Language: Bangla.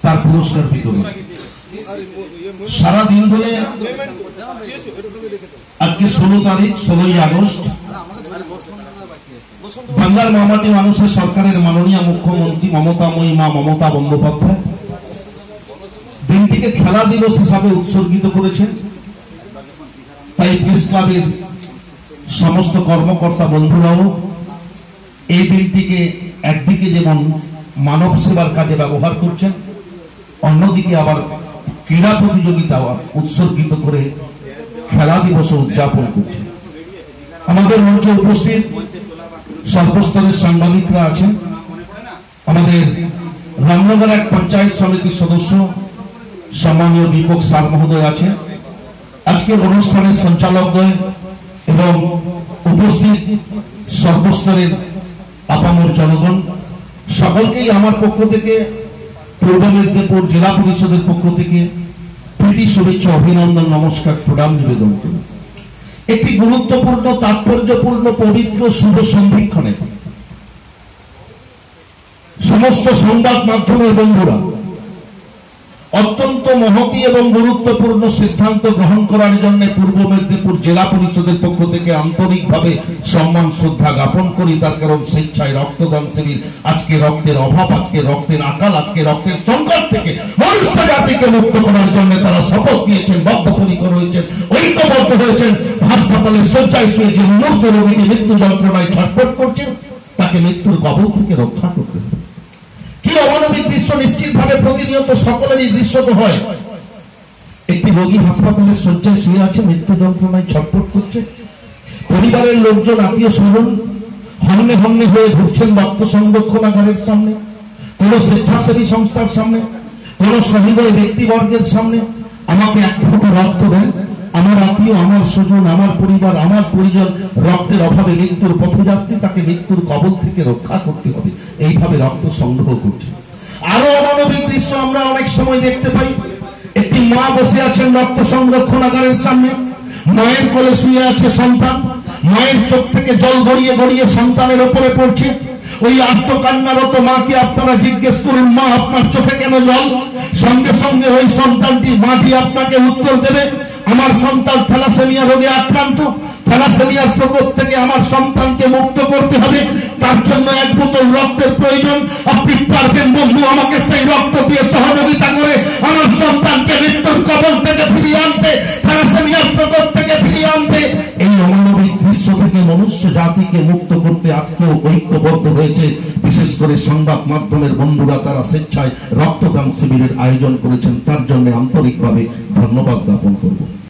তার পুরস্কার বিতরণ সারাদিন ধরে আজকে 16 তারিখ 16ই আগস্ট বাংলার মামাটি মানুষের সরকারের মাননীয় মুখ্যমন্ত্রী মমতা বন্দ্যোপাধ্যায় দিনটিকে খেলা দিবস হিসাবে উৎসর্গিত করেছেন। তাই প্রেস ক্লাবের সমস্ত কর্মকর্তা বন্ধুরাও এই দিনটিকে একদিকে যেমন মানব সেবার কাজে ব্যবহার করছেন, অন্যদিকে আবার ক্রীড়া প্রতিযোগিতা উৎসর্গিত করে খেলা দিবস উদযাপন করছেন। আমাদের মঞ্চে উপস্থিত সর্বস্তরের সাংবাদিকরা আছেন। আমাদের রামনগর এক পঞ্চায়েত সমিতির সদস্য সম্মানীয় দীপক স্যার মহোদয় আছেন। আজকের অনুষ্ঠানের সঞ্চালকদ্বয় এবং উপস্থিত সর্বস্তরের আপামর জনগণ সকলকেই আমার পক্ষ থেকে, পূর্ব মেদিনীপুর জেলা পরিষদের পক্ষ থেকে প্রীতি শুভেচ্ছা, অভিনন্দন, নমস্কার, প্রণাম নিবেদন করি। একটি গুরুত্বপূর্ণ, তাৎপর্যপূর্ণ, পবিত্র শুভ সন্ধিক্ষণে সমস্ত সংবাদ মাধ্যমের বন্ধুরা অত্যন্ত মহতী এবং গুরুত্বপূর্ণ সিদ্ধান্ত গ্রহণ করার জন্য পূর্ব মেদিনীপুর জেলা পরিষদের পক্ষ থেকে আন্তরিকভাবে সম্মান শ্রদ্ধা জ্ঞাপন করি। তার কারণ স্বেচ্ছায় রক্তদান শিবির আজকে রক্তের অভাব, আজকে রক্তের আকাল, আজকে রক্তের সংকট থেকে মনুষ্য জাতিকে মুক্ত করার জন্য তারা শপথ নিয়েছেন, বদ্ধপরিকর হয়েছেন, ঐক্যবদ্ধ হয়েছেন। হাসপাতালের শয্যায় শুয়ে যে মুমূর্ষ রোগীকে মৃত্যু যন্ত্রণায় ছটফট করছেন, তাকে মৃত্যুর কবল থেকে রক্ষা করতে হবে। কি অমানবিক দৃশ্য! নিশ্চিতভাবে প্রতিনিয়ত সকলেরই দৃশ্যত হয়। একটি রোগী হাসপাতালের শয্যায় শুয়ে আছে, মৃত্যু যন্ত্রণায় ছটফট করছে। পরিবারের লোকজন, আত্মীয় স্বজন হন্যে হন্যে হয়ে ঘুরছেন রক্ত সংরক্ষণাগারের সামনে, কোন স্বেচ্ছাসেবী সংস্থার সামনে, কোন সহৃদয় ব্যক্তিবর্গের সামনে। আমাকে এক ফোঁটা রক্ত দেন, আমার আত্মীয়, আমার স্বজন, আমার পরিবার, আমার পরিজন রক্তের অভাবে মৃত্যুর পথযাত্রী, তাকে মৃত্যুর কবল থেকে রক্ষা করতে হবে। এইভাবে রক্ত সংগ্রহ করছে। আরো অমানবিক দৃশ্য আমরা অনেক সময় দেখতে পাই। একটি মা বসে আছেন রক্ত সংরক্ষণাগারের সামনে, মায়ের কোলে শুয়ে আছে সন্তান, মায়ের চোখ থেকে জল গড়িয়ে গড়িয়ে সন্তানের উপরে পড়ছে। ওই আত্মকান্নারত মাকে আপনারা জিজ্ঞেস করুন, মা আপনার চোখে কেন জল? সঙ্গে সঙ্গে ওই সন্তানটি, মাটি আপনাকে উত্তর দেবে, আমার সন্তান থ্যালাসেমিয়া রোগে আক্রান্ত, থ্যালাসেমিয়ার প্রকোপ থেকে আমার সন্তানকে মুক্ত করতে হবে, তার জন্য 1 বোতল রক্তের প্রয়োজন। আপনি পারবেন বন্ধু আমাকে সেই রক্ত দিয়ে সহযোগিতা করে আমার সন্তানকে মৃত্যুর কবল থেকে ফিরিয়ে আনতে, থ্যালাসেমিয়ার প্রকোপ থেকে ফিরিয়ে আনতে? এই অমানবিক দৃশ্য থেকে মনুষ্য জাতিকে মুক্ত করতে আজকেও ঐক্যবদ্ধ হয়েছে বিশেষ করে সংবাদ মাধ্যমের বন্ধুরা। তারা স্বেচ্ছায় রক্তদান শিবিরের আয়োজন করেছেন, তার জন্য আন্তরিকভাবে ধন্যবাদ জ্ঞাপন করব।